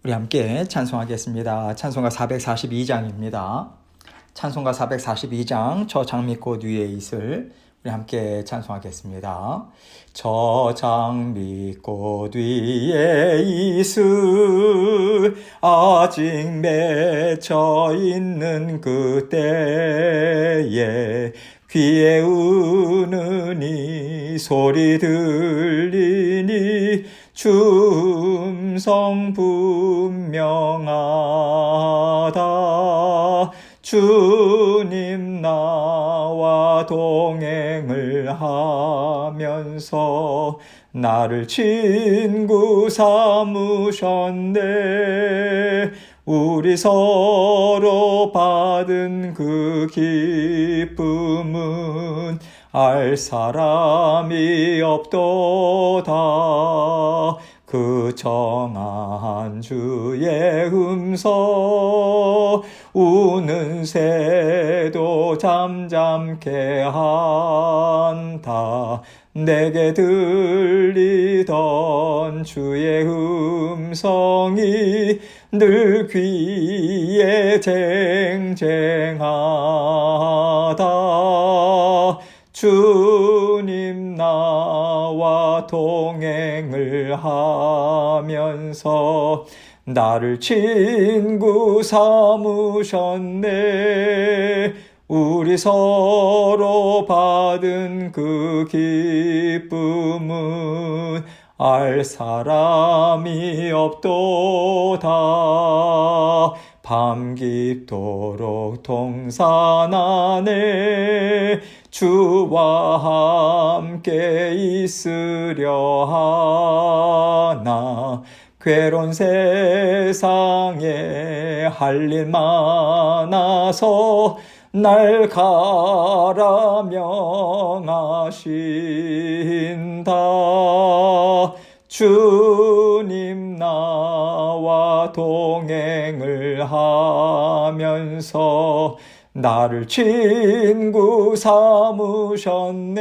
우리 함께 찬송하겠습니다. 찬송가 442장입니다. 찬송가 442장 저 장미꽃 위에 있을 우리 함께 찬송하겠습니다. 저 장미꽃 위에 있을 아직 맺혀 있는 그때에 귀에 우는 소리 들리니 춤성 분명하다. 주님 나와 동행을 하면서 나를 친구 삼으셨네. 우리 서로 받은 그 기쁨은 알 사람이 없도다. 그 정한 주의 음성 우는 새도 잠잠케 한다. 내게 들리던 주의 음성이 늘 귀에 쟁쟁하다. 주님 나와 동행을 하면서 나를 친구 삼으셨네. 우리 서로 받은 그 기쁨은 알 사람이 없도다. 밤 깊도록 동산 안에 주와 함께 있으려 하나. 괴로운 세상에 할 일 많아서 날 가라 명하신다. 주님 나와 동행을 하면서 나를 친구 삼으셨네.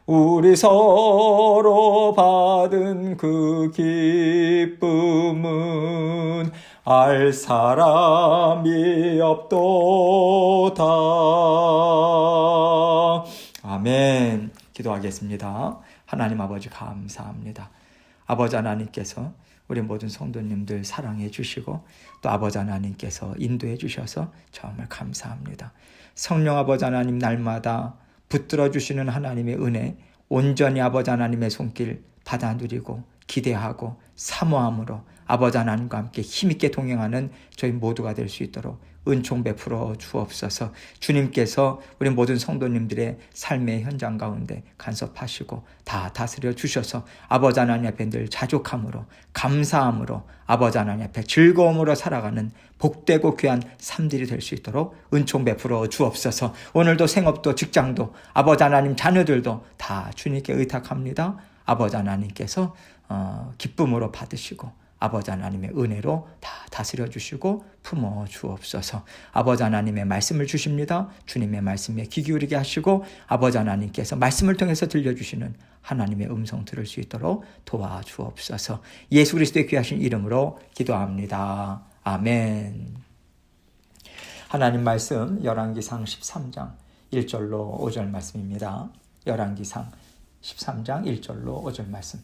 우리 서로 받은 그 기쁨은 알 사람이 없도다. 아멘. 기도하겠습니다. 하나님 아버지 감사합니다. 아버지 하나님께서 우리 모든 성도님들 사랑해 주시고 또 아버지 하나님께서 인도해 주셔서 정말 감사합니다. 성령 아버지 하나님 날마다 붙들어 주시는 하나님의 은혜 온전히 아버지 하나님의 손길 받아 누리고 기대하고 사모함으로 아버지 하나님과 함께 힘있게 동행하는 저희 모두가 될 수 있도록 은총 베풀어 주옵소서. 주님께서 우리 모든 성도님들의 삶의 현장 가운데 간섭하시고 다 다스려 주셔서 아버지 하나님 앞에 늘 자족함으로 감사함으로 아버지 하나님 앞에 즐거움으로 살아가는 복되고 귀한 삶들이 될 수 있도록 은총 베풀어 주옵소서. 오늘도 생업도 직장도 아버지 하나님 자녀들도 다 주님께 의탁합니다. 아버지 하나님께서 기쁨으로 받으시고 아버지 하나님의 은혜로 다 다스려 주시고 품어 주옵소서. 아버지 하나님의 말씀을 주십니다. 주님의 말씀에 귀 기울이게 하시고 아버지 하나님께서 말씀을 통해서 들려주시는 하나님의 음성 들을 수 있도록 도와주옵소서. 예수 그리스도의 귀하신 이름으로 기도합니다. 아멘. 하나님 말씀 열왕기상 13장 1절로 5절 말씀입니다. 열왕기상 13장 1절로 5절 말씀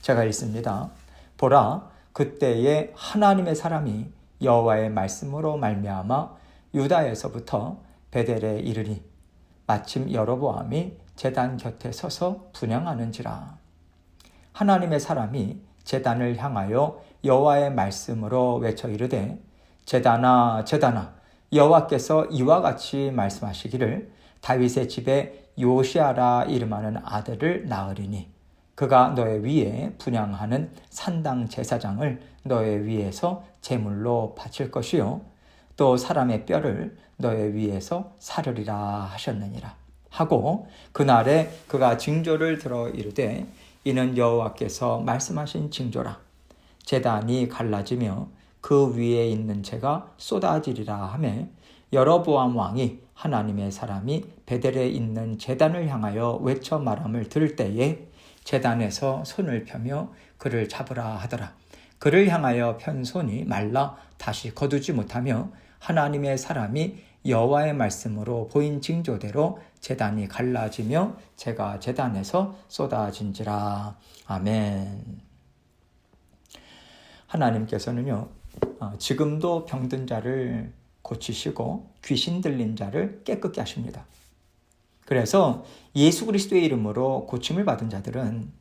제가 읽습니다. 보라, 그때에 하나님의 사람이 여호와의 말씀으로 말미암아 유다에서부터 베델에 이르니 마침 여로보암이 제단 곁에 서서 분향하는지라. 하나님의 사람이 제단을 향하여 여호와의 말씀으로 외쳐 이르되 제단아 제단아 여호와께서 이와 같이 말씀하시기를 다윗의 집에 요시아라 이름하는 아들을 낳으리니 그가 너의 위에 분향하는 산당 제사장을 너의 위에서 제물로 바칠 것이요 또 사람의 뼈를 너의 위에서 사르리라 하셨느니라 하고 그날에 그가 징조를 들어 이르되 이는 여호와께서 말씀하신 징조라. 제단이 갈라지며 그 위에 있는 재가 쏟아지리라 하매 여로보암 왕이 하나님의 사람이 베델에 있는 제단을 향하여 외쳐 말함을 들을 때에 제단에서 손을 펴며 그를 잡으라 하더라. 그를 향하여 편 손이 말라 다시 거두지 못하며 하나님의 사람이 여호와의 말씀으로 보인 징조대로 제단이 갈라지며 재가 제단에서 쏟아진지라. 아멘. 하나님께서는요, 지금도 병든 자를 고치시고 귀신 들린 자를 깨끗게 하십니다. 그래서 예수 그리스도의 이름으로 고침을 받은 자들은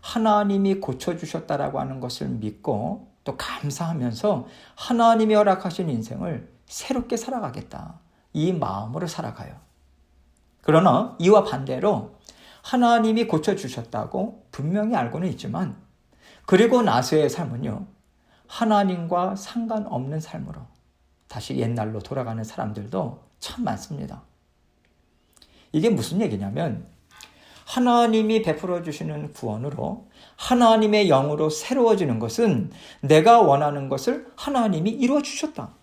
하나님이 고쳐주셨다라고 하는 것을 믿고 또 감사하면서 하나님이 허락하신 인생을 새롭게 살아가겠다, 이 마음으로 살아가요. 그러나 이와 반대로 하나님이 고쳐주셨다고 분명히 알고는 있지만 그리고 나서의 삶은요, 하나님과 상관없는 삶으로 다시 옛날로 돌아가는 사람들도 참 많습니다. 이게 무슨 얘기냐면 하나님이 베풀어 주시는 구원으로 하나님의 영으로 새로워지는 것은 내가 원하는 것을 하나님이 이루어 주셨다.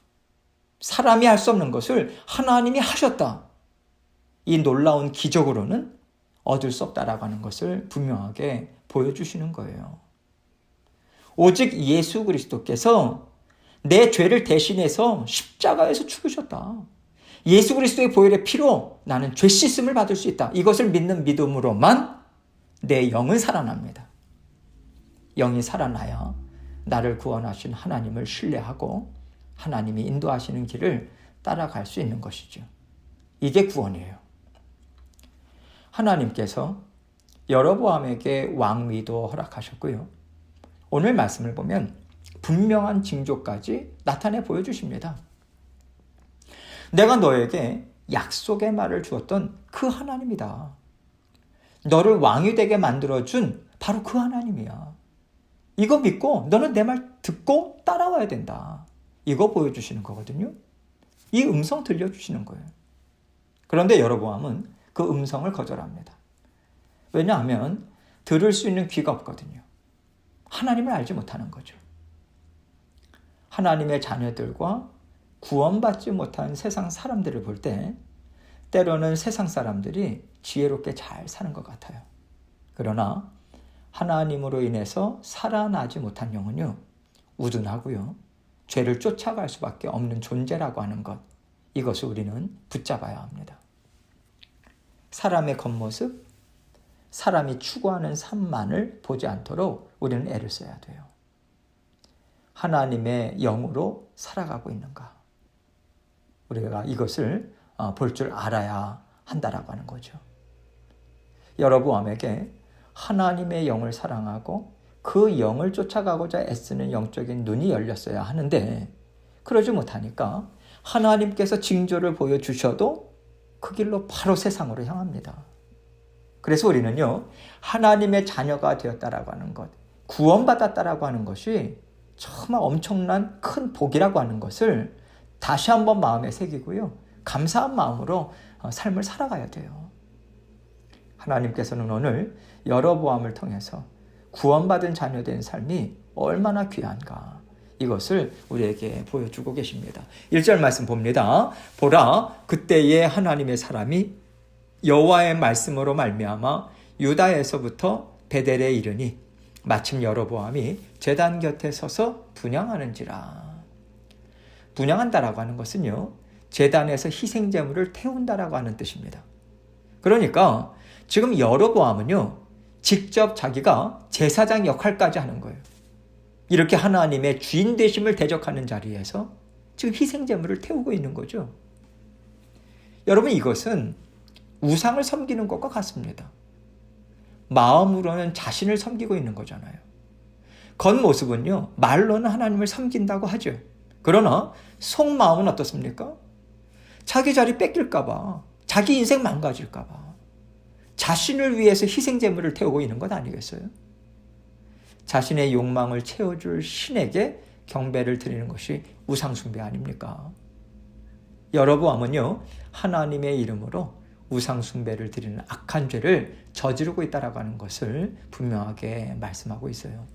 사람이 할 수 없는 것을 하나님이 하셨다. 이 놀라운 기적으로는 얻을 수 없다라고 하는 것을 분명하게 보여주시는 거예요. 오직 예수 그리스도께서 내 죄를 대신해서 십자가에서 죽으셨다. 예수 그리스도의 보혈의 피로 나는 죄 씻음을 받을 수 있다. 이것을 믿는 믿음으로만 내 영은 살아납니다. 영이 살아나야 나를 구원하신 하나님을 신뢰하고 하나님이 인도하시는 길을 따라갈 수 있는 것이죠. 이게 구원이에요. 하나님께서 여로보암에게 왕위도 허락하셨고요. 오늘 말씀을 보면 분명한 징조까지 나타내 보여주십니다. 내가 너에게 약속의 말을 주었던 그 하나님이다. 너를 왕이 되게 만들어준 바로 그 하나님이야. 이거 믿고 너는 내 말 듣고 따라와야 된다. 이거 보여주시는 거거든요. 이 음성 들려주시는 거예요. 그런데 여로보암은 그 음성을 거절합니다. 왜냐하면 들을 수 있는 귀가 없거든요. 하나님을 알지 못하는 거죠. 하나님의 자녀들과 구원받지 못한 세상 사람들을 볼 때 때로는 세상 사람들이 지혜롭게 잘 사는 것 같아요. 그러나 하나님으로 인해서 살아나지 못한 영은요, 우둔하고요, 죄를 쫓아갈 수밖에 없는 존재라고 하는 것, 이것을 우리는 붙잡아야 합니다. 사람의 겉모습, 사람이 추구하는 삶만을 보지 않도록 우리는 애를 써야 돼요. 하나님의 영으로 살아가고 있는가? 우리가 이것을 볼 줄 알아야 한다라고 하는 거죠. 여로보암에게 하나님의 영을 사랑하고 그 영을 쫓아가고자 애쓰는 영적인 눈이 열렸어야 하는데 그러지 못하니까 하나님께서 징조를 보여주셔도 그 길로 바로 세상으로 향합니다. 그래서 우리는요, 하나님의 자녀가 되었다라고 하는 것, 구원받았다라고 하는 것이 정말 엄청난 큰 복이라고 하는 것을 다시 한번 마음에 새기고요, 감사한 마음으로 삶을 살아가야 돼요. 하나님께서는 오늘 여로보암을 통해서 구원받은 자녀된 삶이 얼마나 귀한가, 이것을 우리에게 보여주고 계십니다. 1절 말씀 봅니다. 보라, 그때에 하나님의 사람이 여호와의 말씀으로 말미암아 유다에서부터 베델에 이르니 마침 여로보암이 제단 곁에 서서 분향하는지라. 분향한다라고 하는 것은요, 제단에서 희생제물을 태운다라고 하는 뜻입니다. 그러니까 지금 여로보암은요, 직접 자기가 제사장 역할까지 하는 거예요. 이렇게 하나님의 주인 되심을 대적하는 자리에서 지금 희생제물을 태우고 있는 거죠. 여러분, 이것은 우상을 섬기는 것과 같습니다. 마음으로는 자신을 섬기고 있는 거잖아요. 겉모습은요, 말로는 하나님을 섬긴다고 하죠. 그러나 속마음은 어떻습니까? 자기 자리 뺏길까봐, 자기 인생 망가질까봐 자신을 위해서 희생제물을 태우고 있는 것 아니겠어요? 자신의 욕망을 채워줄 신에게 경배를 드리는 것이 우상숭배 아닙니까? 여로보암은요, 하나님의 이름으로 우상숭배를 드리는 악한 죄를 저지르고 있다라고 하는 것을 분명하게 말씀하고 있어요.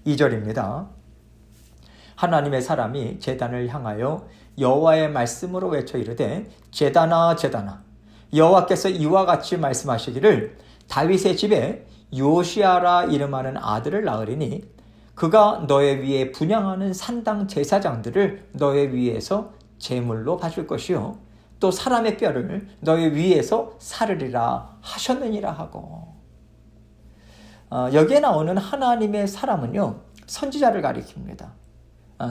2절입니다. 하나님의 사람이 제단을 향하여 여호와의 말씀으로 외쳐 이르되 제단아 제단아, 여호와께서 이와 같이 말씀하시기를 다윗의 집에 요시아라 이름하는 아들을 낳으리니 그가 너의 위에 분향하는 산당 제사장들을 너의 위에서 제물로 바칠 것이요 또 사람의 뼈를 너의 위에서 사르리라 하셨느니라 하고, 여기에 나오는 하나님의 사람은요 선지자를 가리킵니다.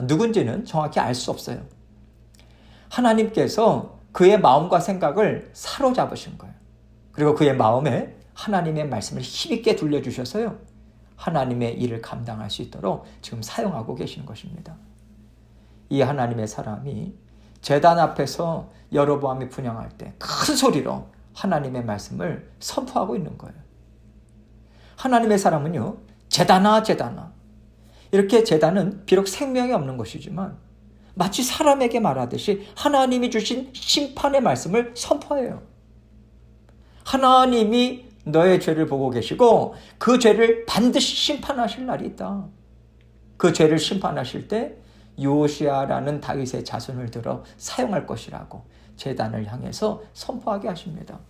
누군지는 정확히 알 수 없어요. 하나님께서 그의 마음과 생각을 사로잡으신 거예요. 그리고 그의 마음에 하나님의 말씀을 힘있게 들려주셔서요 하나님의 일을 감당할 수 있도록 지금 사용하고 계시는 것입니다. 이 하나님의 사람이 제단 앞에서 여로보암이 분향할 때 큰 소리로 하나님의 말씀을 선포하고 있는 거예요. 하나님의 사람은요 제단아 제단아, 이렇게 제단은 비록 생명이 없는 것이지만 마치 사람에게 말하듯이 하나님이 주신 심판의 말씀을 선포해요. 하나님이 너의 죄를 보고 계시고 그 죄를 반드시 심판하실 날이 있다. 그 죄를 심판하실 때 요시아라는 다윗의 자손을 들어 사용할 것이라고 제단을 향해서 선포하게 하십니다.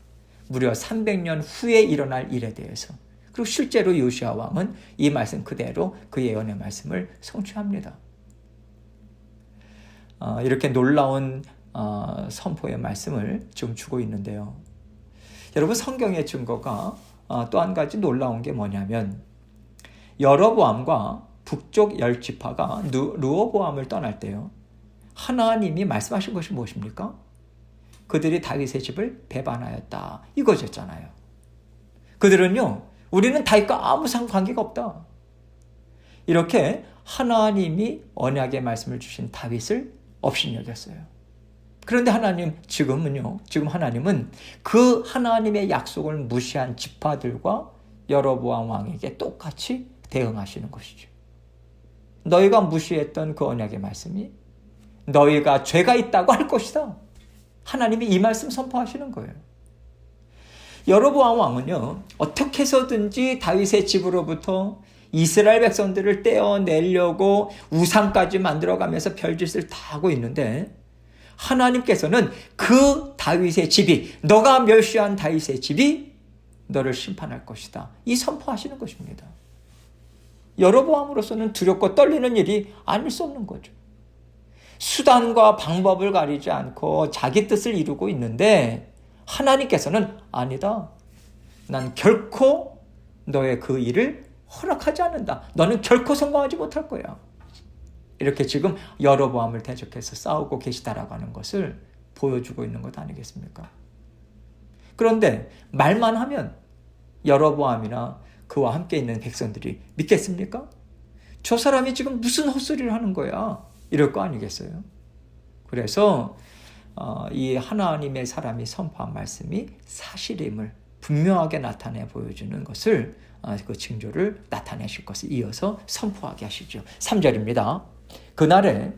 무려 300년 후에 일어날 일에 대해서. 그리고 실제로 요시아 왕은 이 말씀 그대로 그 예언의 말씀을 성취합니다. 이렇게 놀라운 선포의 말씀을 지금 주고 있는데요. 여러분, 성경의 증거가 또 한 가지 놀라운 게 뭐냐면, 여로보암과 북쪽 10지파가 르호보암을 떠날 때요, 하나님이 말씀하신 것이 무엇입니까? 그들이 다윗의 집을 배반하였다, 이거였잖아요. 그들은요, 우리는 다윗과 아무 상관계가 없다, 이렇게 하나님이 언약의 말씀을 주신 다윗을 업신여겼어요. 그런데 지금 하나님은 그 하나님의 약속을 무시한 지파들과 여로보암 왕에게 똑같이 대응하시는 것이죠. 너희가 무시했던 그 언약의 말씀이 너희가 죄가 있다고 할 것이다. 하나님이 이 말씀 선포하시는 거예요. 여로보암 왕은요, 어떻게 해서든지 다윗의 집으로부터 이스라엘 백성들을 떼어내려고 우상까지 만들어가면서 별짓을 다 하고 있는데, 하나님께서는 그 다윗의 집이, 너가 멸시한 다윗의 집이 너를 심판할 것이다, 이 선포하시는 것입니다. 여로보암으로서는 두렵고 떨리는 일이 아닐 수 없는 거죠. 수단과 방법을 가리지 않고 자기 뜻을 이루고 있는데, 하나님께서는 아니다, 난 결코 너의 그 일을 허락하지 않는다, 너는 결코 성공하지 못할 거야, 이렇게 지금 여로보암을 대적해서 싸우고 계시다라고 하는 것을 보여주고 있는 것 아니겠습니까? 그런데 말만 하면 여로보암이나 그와 함께 있는 백성들이 믿겠습니까? 저 사람이 지금 무슨 헛소리를 하는 거야, 이럴 거 아니겠어요? 그래서 이 하나님의 사람이 선포한 말씀이 사실임을 분명하게 나타내 보여주는 것을, 그 징조를 나타내실 것을 이어서 선포하게 하시죠. 3절입니다. 그날에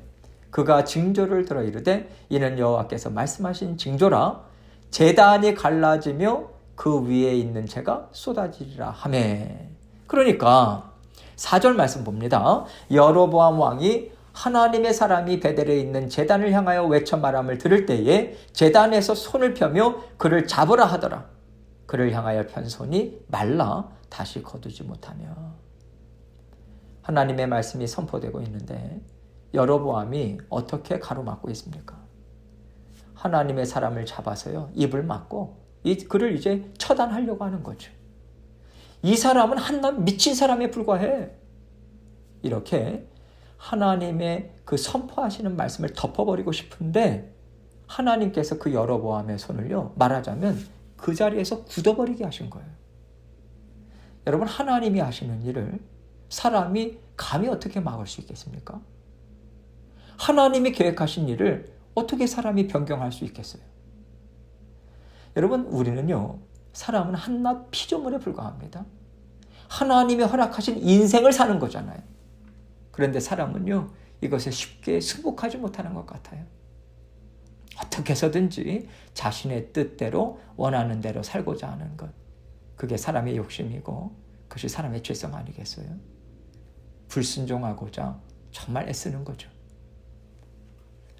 그가 징조를 들어 이르되 이는 여호와께서 말씀하신 징조라, 제단이 갈라지며 그 위에 있는 재가 쏟아지리라 하매. 그러니까 4절 말씀 봅니다. 여로보암 왕이 하나님의 사람이 베델에 있는 제단을 향하여 외쳐 말함을 들을 때에 제단에서 손을 펴며 그를 잡으라 하더라. 그를 향하여 편 손이 말라 다시 거두지 못하며. 하나님의 말씀이 선포되고 있는데 여로보암이 어떻게 가로막고 있습니까? 하나님의 사람을 잡아서요, 입을 막고 그를 이제 처단하려고 하는 거죠. 이 사람은 한낱 미친 사람에 불과해. 이렇게 하나님의 그 선포하시는 말씀을 덮어버리고 싶은데, 하나님께서 그 여로보암의 손을요, 말하자면 그 자리에서 굳어버리게 하신 거예요. 여러분, 하나님이 하시는 일을 사람이 감히 어떻게 막을 수 있겠습니까? 하나님이 계획하신 일을 어떻게 사람이 변경할 수 있겠어요? 여러분, 우리는요, 사람은 한낱 피조물에 불과합니다. 하나님이 허락하신 인생을 사는 거잖아요. 그런데 사람은요, 이것에 쉽게 승복하지 못하는 것 같아요. 어떻게 해서든지 자신의 뜻대로 원하는 대로 살고자 하는 것, 그게 사람의 욕심이고 그것이 사람의 죄성 아니겠어요? 불순종하고자 정말 애쓰는 거죠.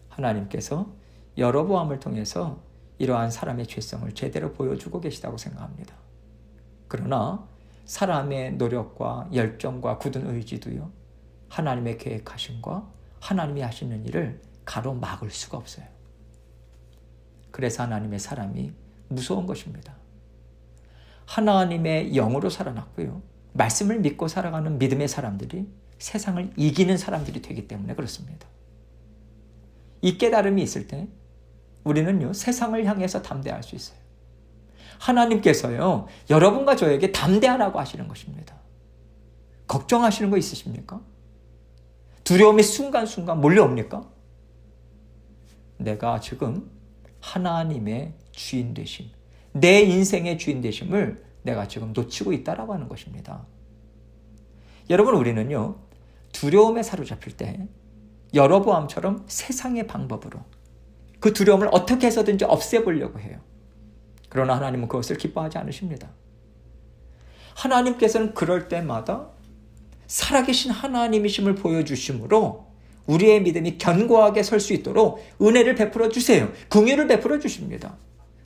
하나님께서 여로보암을 통해서 이러한 사람의 죄성을 제대로 보여주고 계시다고 생각합니다. 그러나 사람의 노력과 열정과 굳은 의지도요, 하나님의 계획하심과 하나님이 하시는 일을 가로막을 수가 없어요. 그래서 하나님의 사람이 무서운 것입니다. 하나님의 영으로 살아났고요. 말씀을 믿고 살아가는 믿음의 사람들이 세상을 이기는 사람들이 되기 때문에 그렇습니다. 이 깨달음이 있을 때 우리는요, 세상을 향해서 담대할 수 있어요. 하나님께서요, 여러분과 저에게 담대하라고 하시는 것입니다. 걱정하시는 거 있으십니까? 두려움이 순간순간 몰려옵니까? 내가 지금 하나님의 주인 되심, 내 인생의 주인 되심을 내가 지금 놓치고 있다라고 하는 것입니다. 여러분, 우리는요, 두려움에 사로잡힐 때 여로보암처럼 세상의 방법으로 그 두려움을 어떻게 해서든지 없애보려고 해요. 그러나 하나님은 그것을 기뻐하지 않으십니다. 하나님께서는 그럴 때마다 살아계신 하나님이심을 보여주심으로 우리의 믿음이 견고하게 설 수 있도록 은혜를 베풀어 주세요. 긍휼을 베풀어 주십니다.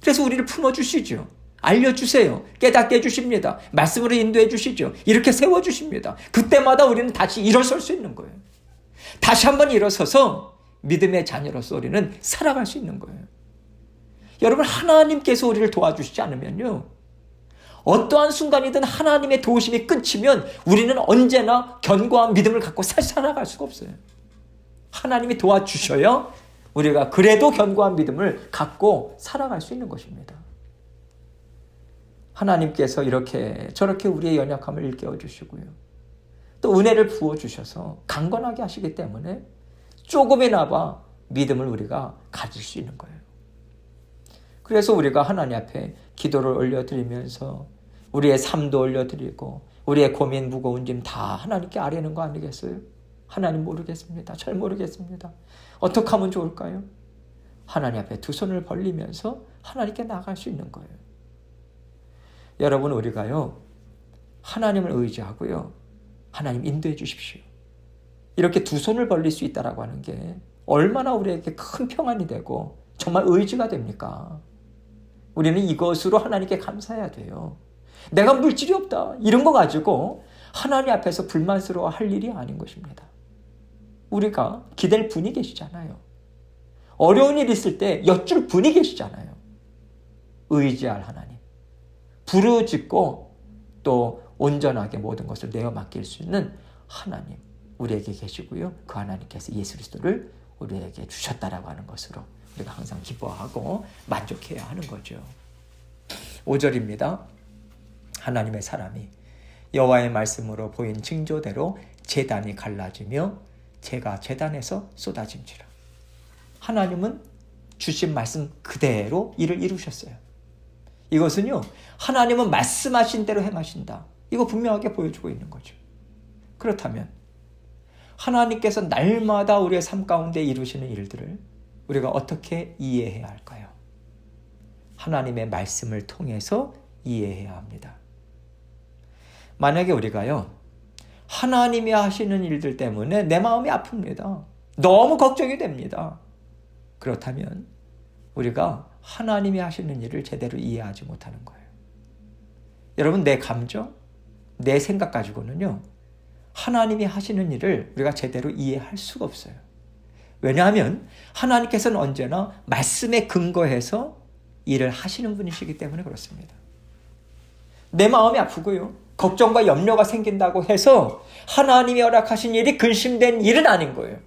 그래서 우리를 품어주시죠. 알려주세요. 깨닫게 해주십니다. 말씀으로 인도해 주시죠. 이렇게 세워주십니다. 그때마다 우리는 다시 일어설 수 있는 거예요. 다시 한번 일어서서 믿음의 자녀로서 우리는 살아갈 수 있는 거예요. 여러분, 하나님께서 우리를 도와주시지 않으면요, 어떠한 순간이든 하나님의 도우심이 끊기면 우리는 언제나 견고한 믿음을 갖고 살아갈 수가 없어요. 하나님이 도와주셔야 우리가 그래도 견고한 믿음을 갖고 살아갈 수 있는 것입니다. 하나님께서 이렇게 저렇게 우리의 연약함을 일깨워 주시고요, 또 은혜를 부어주셔서 강건하게 하시기 때문에 조금이나마 믿음을 우리가 가질 수 있는 거예요. 그래서 우리가 하나님 앞에 기도를 올려드리면서 우리의 삶도 올려드리고 우리의 고민 무거운 짐 다 하나님께 아뢰는 거 아니겠어요? 하나님 모르겠습니다. 잘 모르겠습니다. 어떻게 하면 좋을까요? 하나님 앞에 두 손을 벌리면서 하나님께 나아갈 수 있는 거예요. 여러분, 우리가요, 하나님을 의지하고요, 하나님 인도해 주십시오. 이렇게 두 손을 벌릴 수 있다라고 하는 게 얼마나 우리에게 큰 평안이 되고 정말 의지가 됩니까? 우리는 이것으로 하나님께 감사해야 돼요. 내가 물질이 없다, 이런 거 가지고 하나님 앞에서 불만스러워 할 일이 아닌 것입니다. 우리가 기댈 분이 계시잖아요. 어려운 일 있을 때 여쭐 분이 계시잖아요. 의지할 하나님, 부르짖고 또 온전하게 모든 것을 내어 맡길 수 있는 하나님 우리에게 계시고요, 그 하나님께서 예수 그리스도를 우리에게 주셨다라고 하는 것으로 우리가 항상 기뻐하고 만족해야 하는 거죠. 5절입니다. 하나님의 사람이 여호와의 말씀으로 보인 징조대로 제단이 갈라지며 재가 제단에서 쏟아짐지라. 하나님은 주신 말씀 그대로 일을 이루셨어요. 이것은요, 하나님은 말씀하신 대로 행하신다, 이거 분명하게 보여주고 있는 거죠. 그렇다면 하나님께서 날마다 우리의 삶 가운데 이루시는 일들을 우리가 어떻게 이해해야 할까요? 하나님의 말씀을 통해서 이해해야 합니다. 만약에 우리가요, 하나님이 하시는 일들 때문에 내 마음이 아픕니다, 너무 걱정이 됩니다, 그렇다면 우리가 하나님이 하시는 일을 제대로 이해하지 못하는 거예요. 여러분, 내 감정, 내 생각 가지고는요, 하나님이 하시는 일을 우리가 제대로 이해할 수가 없어요. 왜냐하면 하나님께서는 언제나 말씀에 근거해서 일을 하시는 분이시기 때문에 그렇습니다. 내 마음이 아프고요, 걱정과 염려가 생긴다고 해서 하나님이 허락하신 일이 근심된 일은 아닌 거예요.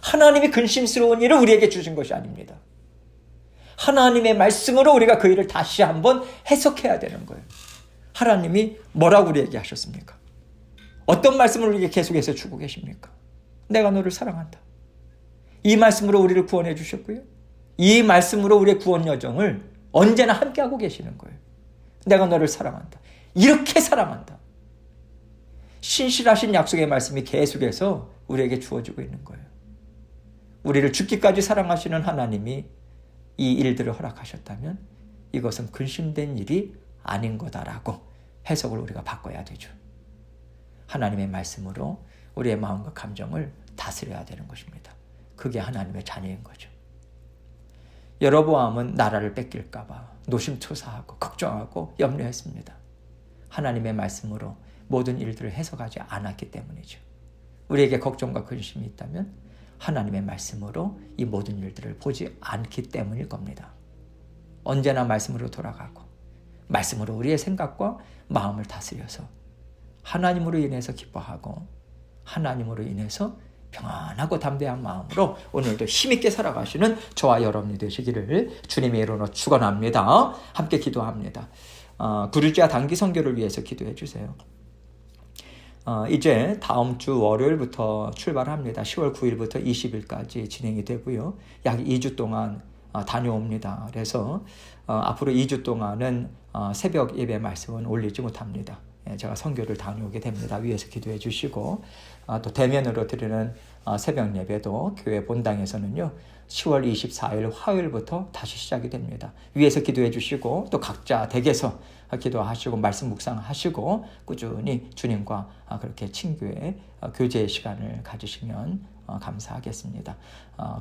하나님이 근심스러운 일을 우리에게 주신 것이 아닙니다. 하나님의 말씀으로 우리가 그 일을 다시 한번 해석해야 되는 거예요. 하나님이 뭐라고 우리에게 하셨습니까? 어떤 말씀을 우리에게 계속해서 주고 계십니까? 내가 너를 사랑한다. 이 말씀으로 우리를 구원해 주셨고요, 이 말씀으로 우리의 구원 여정을 언제나 함께하고 계시는 거예요. 내가 너를 사랑한다. 이렇게 사랑한다. 신실하신 약속의 말씀이 계속해서 우리에게 주어지고 있는 거예요. 우리를 죽기까지 사랑하시는 하나님이 이 일들을 허락하셨다면 이것은 근심된 일이 아닌 거다라고 해석을 우리가 바꿔야 되죠. 하나님의 말씀으로 우리의 마음과 감정을 다스려야 되는 것입니다. 그게 하나님의 자녀인 거죠. 여로보암은 나라를 뺏길까 봐 노심초사하고 걱정하고 염려했습니다. 하나님의 말씀으로 모든 일들을 해석하지 않았기 때문이죠. 우리에게 걱정과 근심이 있다면 하나님의 말씀으로 이 모든 일들을 보지 않기 때문일 겁니다. 언제나 말씀으로 돌아가고 말씀으로 우리의 생각과 마음을 다스려서 하나님으로 인해서 기뻐하고 하나님으로 인해서 평안하고 담대한 마음으로 오늘도 힘있게 살아가시는 저와 여러분이 되시기를 주님의 이름으로 축원합니다. 함께 기도합니다. 구르지아 단기 선교를 위해서 기도해 주세요. 이제 다음 주 월요일부터 출발합니다. 10월 9일부터 20일까지 진행이 되고요. 약 2주 동안 다녀옵니다. 그래서 앞으로 2주 동안은 새벽 예배 말씀은 올리지 못합니다. 제가 선교를 다녀오게 됩니다. 위에서 기도해 주시고 또 대면으로 드리는 새벽 예배도 교회 본당에서는요 10월 24일 화요일부터 다시 시작이 됩니다. 위에서 기도해 주시고 또 각자 댁에서 기도하시고 말씀 묵상하시고 꾸준히 주님과 그렇게 친교의 교제의 시간을 가지시면 감사하겠습니다.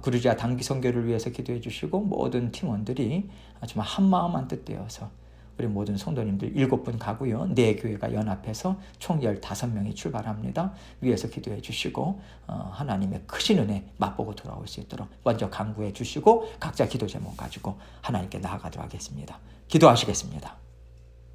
구르지아 단기 선교를 위해서 기도해 주시고 모든 팀원들이 정말 한마음 한뜻되어서 우리 모든 성도님들 7분 가고요. 4교회가 연합해서 총 15명이 출발합니다. 위에서 기도해 주시고 하나님의 크신 은혜 맛보고 돌아올 수 있도록 먼저 간구해 주시고 각자 기도 제목 가지고 하나님께 나아가도록 하겠습니다. 기도하시겠습니다.